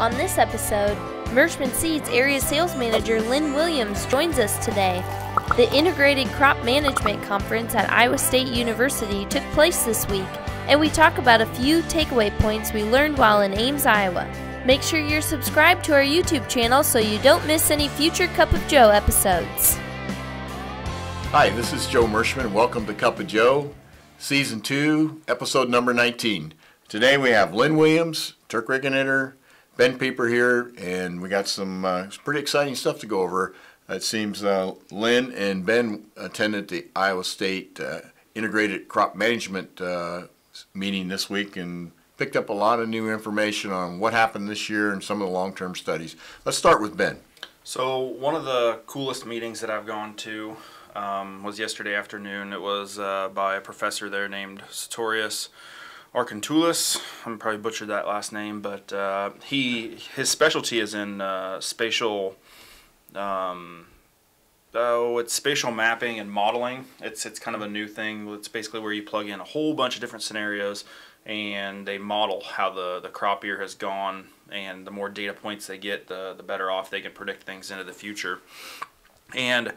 On this episode, Merschman Seeds Area Sales Manager Lynn Williams joins us today. The Integrated Crop Management Conference at Iowa State University took place this week, and we talk about a few takeaway points we learned while in Ames, Iowa. Make sure you're subscribed to our YouTube channel so you don't miss any future Cup of Joe episodes. Hi, this is Joe Merschman. Welcome to Cup of Joe, Season 2, Episode number 19. Today we have Lynn Williams, turk originator, Ben Pieper here, and we got some pretty exciting stuff to go over. It seems Lynn and Ben attended the Iowa State Integrated Crop Management meeting this week and picked up a lot of new information on what happened this year and some of the long-term studies. Let's start with Ben. So one of the coolest meetings that I've gone to was yesterday afternoon. It was by a professor there named Sartorius Arcantoulis. I'm probably butchered that last name, but his specialty is in spatial it's spatial mapping and modeling. It's kind of a new thing. It's basically where you plug in a whole bunch of different scenarios and they model how the crop year has gone, and the more data points they get, the better off they can predict things into the future. And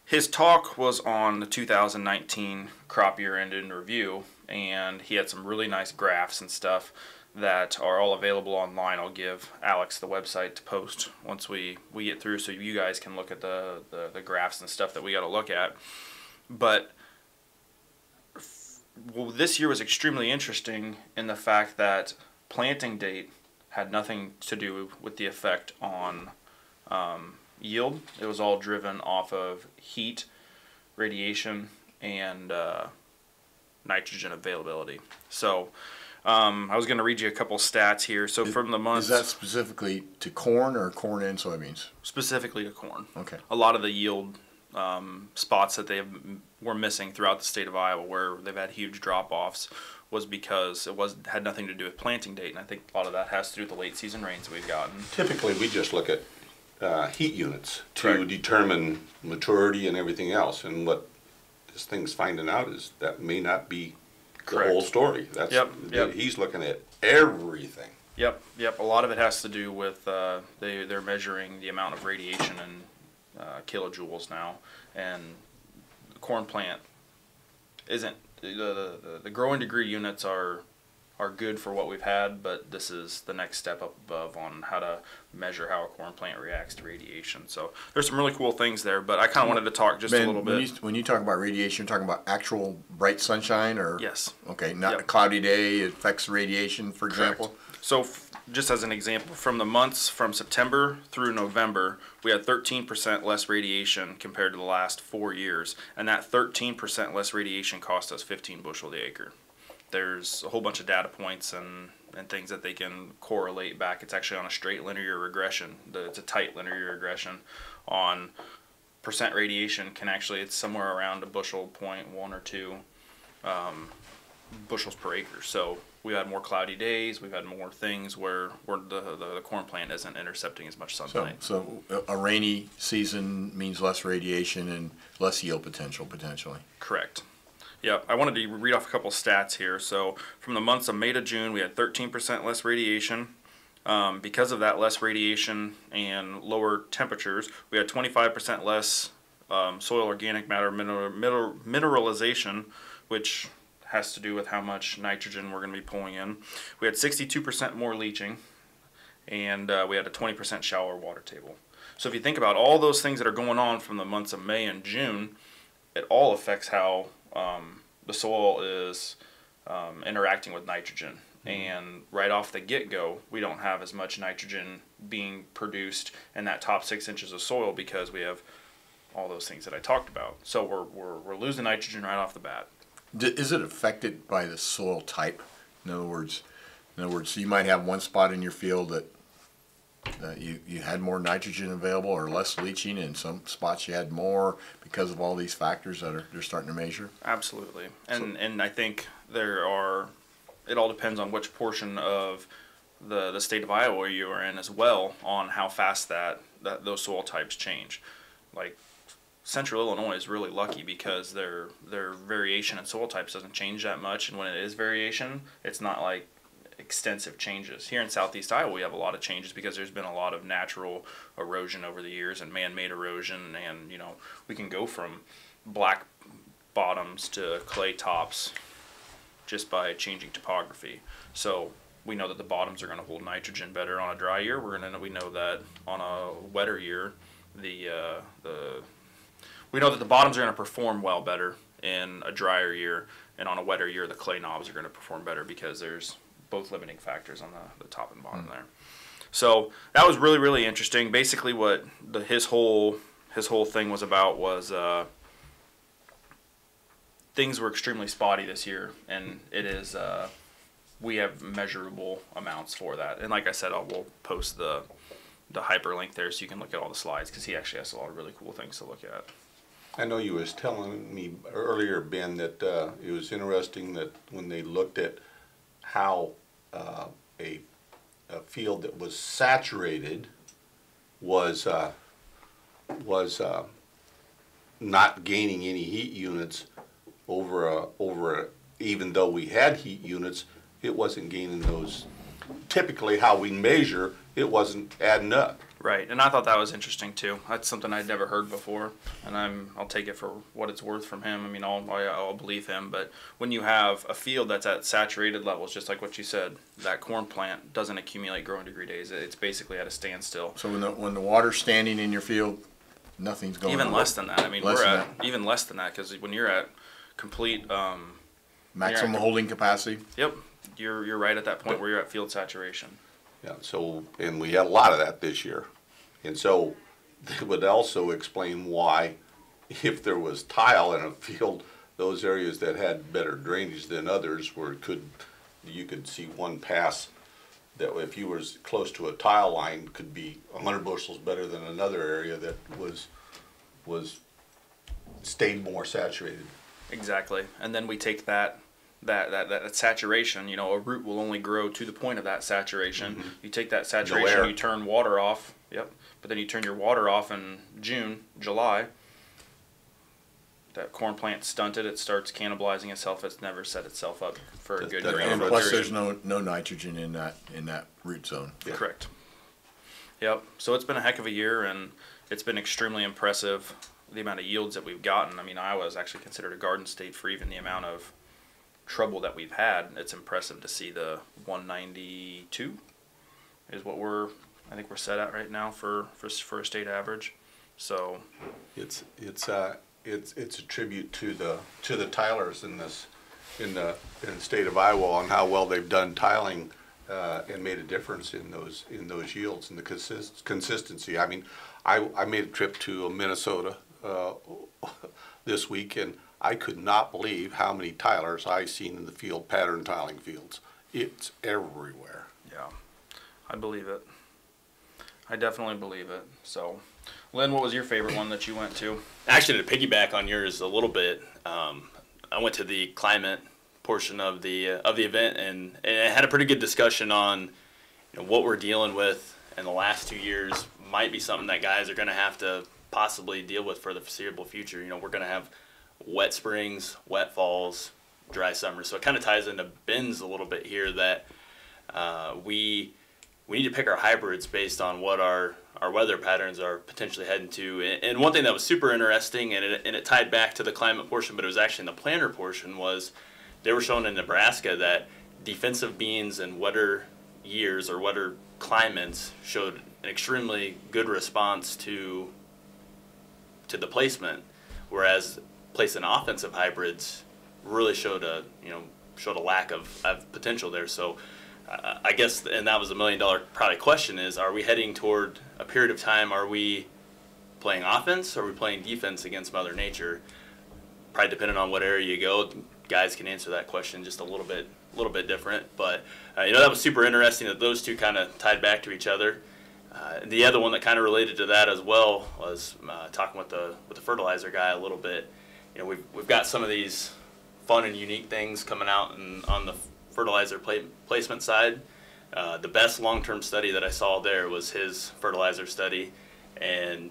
his talk was on the 2019 crop year end in review, and he had some really nice graphs and stuff that are all available online. I'll give Alex the website to post once we get through so you guys can look at the graphs and stuff that we got to look at. But this year was extremely interesting in the fact that planting date had nothing to do with the effect on yield. It was all driven off of heat, radiation, and nitrogen availability. So I was going to read you a couple stats here. So from the months... Is that specifically to corn or corn and soybeans? Specifically to corn. Okay. A lot of the yield spots that they were missing throughout the state of Iowa where they've had huge drop-offs was because it had nothing to do with planting date, and I think a lot of that has to do with the late season rains we've gotten. Typically we just look at heat units to Correct. determine maturity and everything else, and what this thing's finding out is that may not be Correct. the whole story. That's Yep. He's looking at everything. Yep. A lot of it has to do with they're measuring the amount of radiation in kilojoules now, and the corn plant isn't the growing degree units are good for what we've had, but this is the next step up above on how to measure how a corn plant reacts to radiation. So there's some really cool things there, but I kind of wanted to talk just a little bit. When you talk about radiation, you're talking about actual bright sunshine, or Yes. Okay, not Yep. a cloudy day affects radiation, for example. So just as an example, from the months from September through November, we had 13% less radiation compared to the last 4 years, and that 13% less radiation cost us 15 bushel the acre. There's a whole bunch of data points and things that they can correlate back. It's actually on a straight linear regression. It's a tight linear regression on percent radiation it's somewhere around a bushel, 0.1 or 2 bushels per acre. So we've had more cloudy days, we've had more things where the corn plant isn't intercepting as much sunlight. So a rainy season means less radiation and less yield potential, potentially. Correct. Yeah, I wanted to read off a couple stats here. So from the months of May to June, we had 13% less radiation. Because of that less radiation and lower temperatures, we had 25% less soil organic matter mineralization, which has to do with how much nitrogen we're going to be pulling in. We had 62% more leaching, and we had a 20% shallower water table. So if you think about all those things that are going on from the months of May and June, it all affects how the soil is interacting with nitrogen. And right off the get-go, we don't have as much nitrogen being produced in that top 6 inches of soil because we have all those things that I talked about. So we're losing nitrogen right off the bat. Is it affected by the soil type? In other words, so you might have one spot in your field that you had more nitrogen available or less leaching, and some spots you had more because of all these factors that they're starting to measure? Absolutely. And I think it all depends on which portion of the state of Iowa you are in as well, on how fast those soil types change. Like Central Illinois is really lucky because their variation in soil types doesn't change that much, and when it is variation, it's not like extensive changes. Here in southeast Iowa, we have a lot of changes because there's been a lot of natural erosion over the years and man-made erosion, and you know, we can go from black bottoms to clay tops just by changing topography. So we know that the bottoms are going to hold nitrogen better on a dry year. We know that on a wetter year, we know that the bottoms are going to perform well better in a drier year, and on a wetter year, the clay knobs are going to perform better because there's both limiting factors on the top and bottom there. So that was really, really interesting. Basically, what his whole thing was about was things were extremely spotty this year, and it is we have measurable amounts for that. And like I said, we'll post the hyperlink there so you can look at all the slides, because he actually has a lot of really cool things to look at. I know you was telling me earlier, Ben, that it was interesting that when they looked at how a field that was saturated was not gaining any heat units over even though we had heat units, it wasn't gaining those. Typically, how we measure, it wasn't adding up. Right, and I thought that was interesting too. That's something I'd never heard before, and I'll take it for what it's worth from him. I mean, I'll believe him. But when you have a field that's at saturated levels, just like what you said, that corn plant doesn't accumulate growing degree days. It's basically at a standstill. So when the water's standing in your field, nothing's going on. Even less than that. I mean, we're at even less than that, because when you're at complete maximum holding capacity. Yep, you're right at that point where you're at field saturation. Yeah, so, and we had a lot of that this year. And so they would also explain why, if there was tile in a field, those areas that had better drainage than others you could see one pass that if you were close to a tile line could be 100 bushels better than another area that stayed more saturated. Exactly. And then we take that saturation, you know, a root will only grow to the point of that saturation. Mm-hmm. You take that saturation, you turn water off, yep, but then you turn your water off in June, July, that corn plant stunted, it starts cannibalizing itself, it's never set itself up for a good grain. And plus there's no nitrogen in that root zone. Yeah. Correct. Yep, so it's been a heck of a year, and it's been extremely impressive, the amount of yields that we've gotten. I mean, Iowa is actually considered a garden state for even the amount of trouble that we've had. It's impressive to see the 192 is what I think we're set at right now for a state average. So it's a tribute to the tilers in the state of Iowa on how well they've done tiling and made a difference in those yields and the consistency. I mean, I made a trip to Minnesota this week, and I could not believe how many tilers I seen in the field, pattern tiling fields. It's everywhere. Yeah, I believe it. I definitely believe it. So, Lynn, what was your favorite one that you went to? Actually, to piggyback on yours a little bit, I went to the climate portion of the event, and it had a pretty good discussion on what we're dealing with in the last 2 years might be something that guys are going to have to possibly deal with for the foreseeable future. You know, we're going to have wet springs, wet falls, dry summers. So it kind of ties into Ben's a little bit here that we need to pick our hybrids based on what our weather patterns are potentially heading to. And one thing that was super interesting, and it tied back to the climate portion, but it was actually in the planter portion, was they were showing in Nebraska that defensive beans in wetter years or wetter climates showed an extremely good response to the placement, whereas placing offensive hybrids really showed a lack of potential there. So I guess, and that was $1 million probably question is, are we heading toward a period of time, are we playing offense or are we playing defense against Mother Nature? Probably depending on what area you go, guys can answer that question just a little bit different. But that was super interesting that those two kind of tied back to each other. The other one that kind of related to that as well was talking with the fertilizer guy a little bit. You know, we've got some of these fun and unique things coming out on the fertilizer placement side. The best long-term study that I saw there was his fertilizer study, and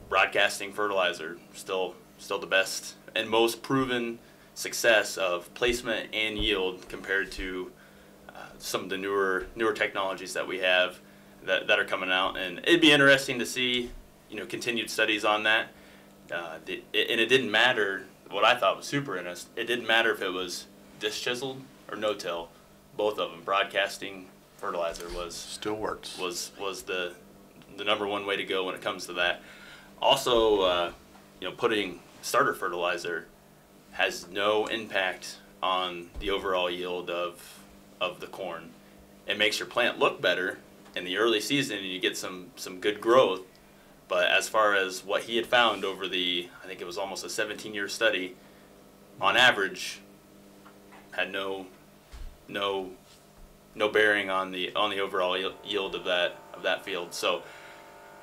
broadcasting fertilizer still the best and most proven success of placement and yield compared to some of the newer technologies that we have that are coming out, and it'd be interesting to see, continued studies on that. And it didn't matter. What I thought was super interesting, it didn't matter if it was disc chiseled or no-till. Both of them, broadcasting fertilizer still works. Was the number one way to go when it comes to that. Also, putting starter fertilizer has no impact on the overall yield of the corn. It makes your plant look better in the early season, and you get some good growth. But as far as what he had found over I think it was almost a 17-year study, on average, had no bearing on the overall yield of that field. So,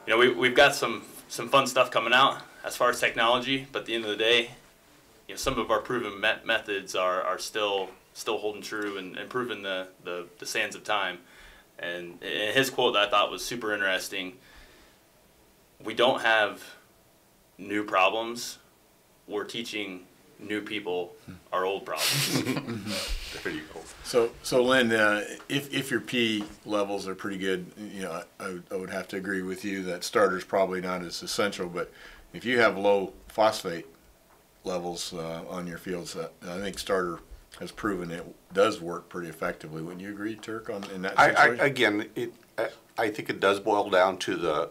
we've got some fun stuff coming out as far as technology, but at the end of the day, some of our proven methods are still holding true and proving the sands of time. And his quote that I thought was super interesting: we don't have new problems, we're teaching new people our old problems. There you go. So Lynn, if your P levels are pretty good, I would have to agree with you that starter's probably not as essential. But if you have low phosphate levels on your fields, I think starter has proven it does work pretty effectively. Wouldn't you agree, Turk, in that situation? I think it does boil down to the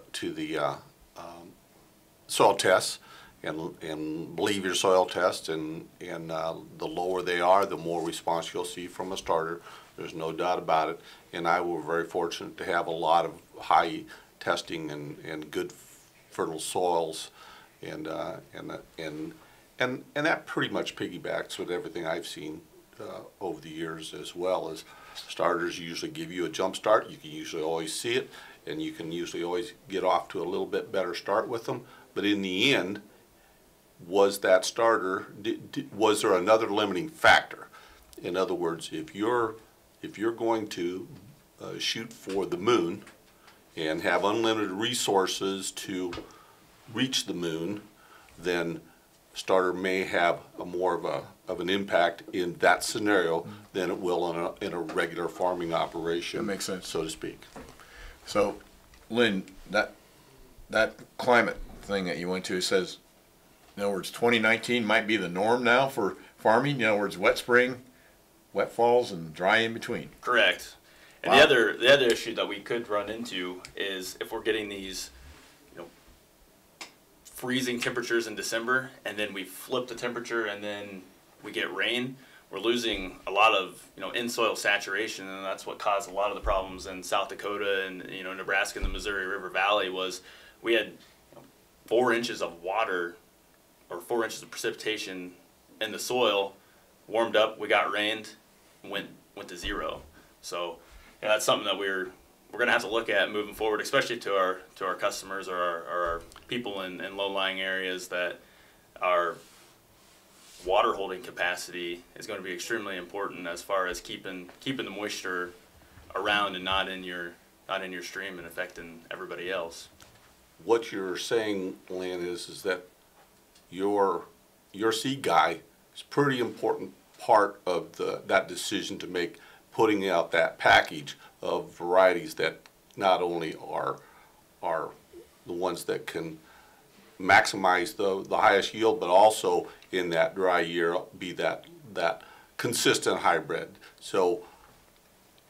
soil tests. And believe your soil test, and the lower they are, the more response you'll see from a starter. There's no doubt about it. And I were very fortunate to have a lot of high testing and good fertile soils, and that pretty much piggybacks with everything I've seen over the years, as well as starters usually give you a jump start. You can usually always see it, and you can usually always get off to a little bit better start with them. But in the end, was that starter, was there another limiting factor? In other words, if you're going to shoot for the moon and have unlimited resources to reach the moon, then starter may have more of an impact in that scenario than it will in a regular farming operation. That makes sense, so to speak. So, Lynn, that climate thing that you went to says, in other words, 2019 might be the norm now for farming. In other words, wet spring, wet falls, and dry in between. Correct. And wow. the other issue that we could run into is if we're getting these, freezing temperatures in December, and then we flip the temperature, and then we get rain, we're losing a lot of in-soil saturation, and that's what caused a lot of the problems in South Dakota and Nebraska and the Missouri River Valley. Was we had 4 inches of water, or 4 inches of precipitation in the soil, warmed up, we got rained, went to zero. So that's something that we're going to have to look at moving forward, especially to our customers or our people in low-lying areas, that our water holding capacity is going to be extremely important as far as keeping the moisture around and not in your stream and affecting everybody else. What you're saying, Lynn, is that your seed guy is a pretty important part of that decision to make, putting out that package of varieties that not only are the ones that can maximize the highest yield, but also in that dry year be that consistent hybrid. So,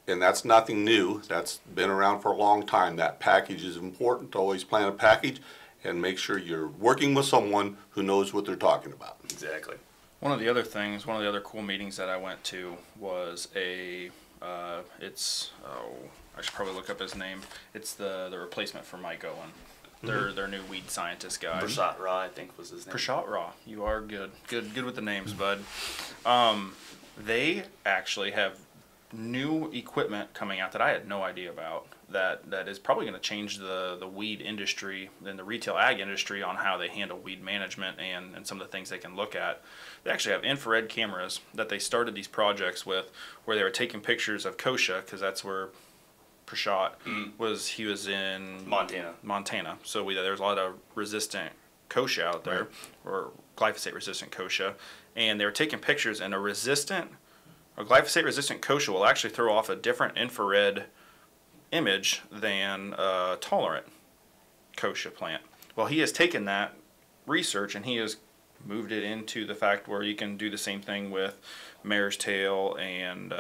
and that's nothing new. That's been around for a long time. That package is important. Always plan a package and make sure you're working with someone who knows what they're talking about. Exactly. One of the other cool meetings that I went to was I should probably look up his name. It's the replacement for Mike Owen. Their new weed scientist guy. Prashant Ra, I think, was his name. Prashant Ra. You are good with the names, bud. They actually have new equipment coming out that I had no idea about, that is probably going to change the weed industry and the retail ag industry on how they handle weed management and some of the things they can look at. They actually have infrared cameras that they started these projects with, where they were taking pictures of kochia, because that's where Prashant was. He was in Montana. So there's a lot of resistant kochia out there, or glyphosate resistant kochia, and they were taking pictures, and a a glyphosate-resistant kochia will actually throw off a different infrared image than a tolerant kochia plant. Well, he has taken that research and he has moved it into the fact where you can do the same thing with mare's tail and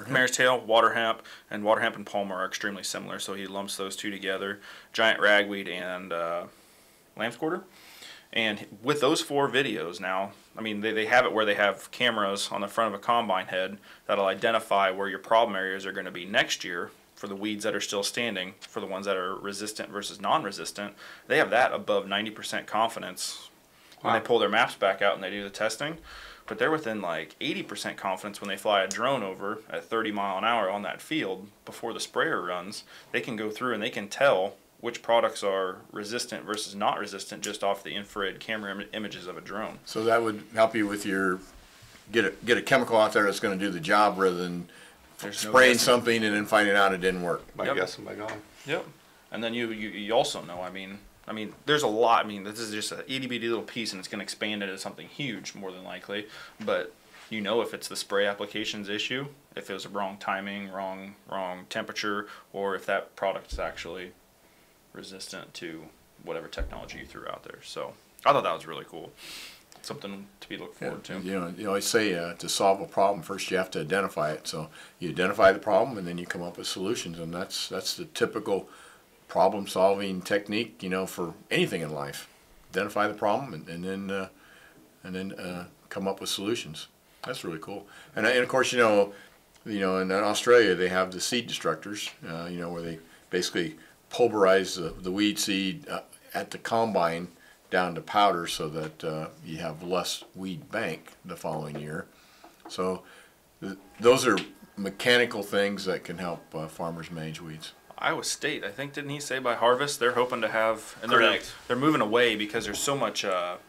mare's tail, water hemp, and palmer are extremely similar, so he lumps those two together, giant ragweed and lamb's quarter. And with those 4 videos now, I mean, they have it where they have cameras on the front of a combine head that'll identify where your problem areas are going to be next year for the weeds that are still standing, for the ones that are resistant versus non-resistant. They have that above 90% confidence when they pull their maps back out and they do the testing. But they're within like 80% confidence when they fly a drone over at 30 miles an hour on that field before the sprayer runs. They can go through and they can tell which products are resistant versus not resistant just off the infrared camera images of a drone. So that would help you with your get a chemical out there that's going to do the job rather than spraying something and then finding out it didn't work. By guessing, by going. Yep. And then you also know, I mean, there's a lot. I mean, this is just a itty bitty little piece, and it's going to expand into something huge more than likely. But you know if it's the spray application's issue, if it was a wrong timing, wrong temperature, or if that product is actually resistant to whatever technology you threw out there. So I thought that was really cool. Something to be looked forward to. You always say to solve a problem, first you have to identify it. So you identify the problem, and then you come up with solutions, and that's the typical problem-solving technique, for anything in life. Identify the problem, and then come up with solutions. That's really cool. And of course, in Australia they have the seed destructors, where they basically pulverize the weed seed at the combine down to powder so that you have less weed bank the following year. So those are mechanical things that can help farmers manage weeds. Iowa State, I think, didn't he say by harvest they're hoping to have, and Correct. They're moving away because there's so much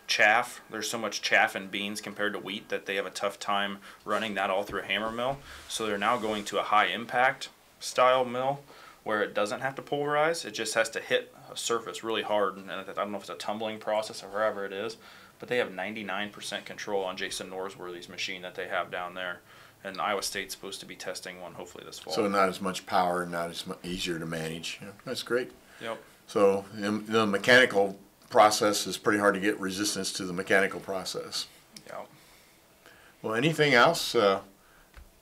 chaff. There's so much chaff in beans compared to wheat that they have a tough time running that all through a hammer mill. So they're now going to a high impact style mill where it doesn't have to pulverize. It just has to hit a surface really hard, and I don't know if it's a tumbling process or wherever it is, but they have 99% control on Jason Norsworthy's machine that they have down there. And Iowa State's supposed to be testing one hopefully this fall. So not as much power, not as easier to manage. That's great. Yep. So the mechanical process is pretty hard to get resistance to the mechanical process. Yep. Well, anything else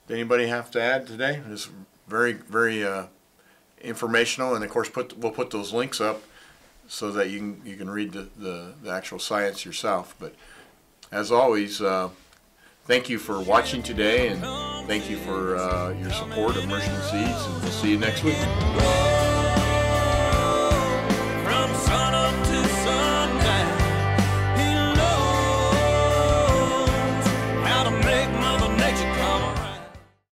anybody have to add today? It's very, very informational, and of course we'll put those links up so that you can read the actual science yourself. But as always, thank you for watching today, and thank you for your support of Merschman Seeds, and we'll see you next week.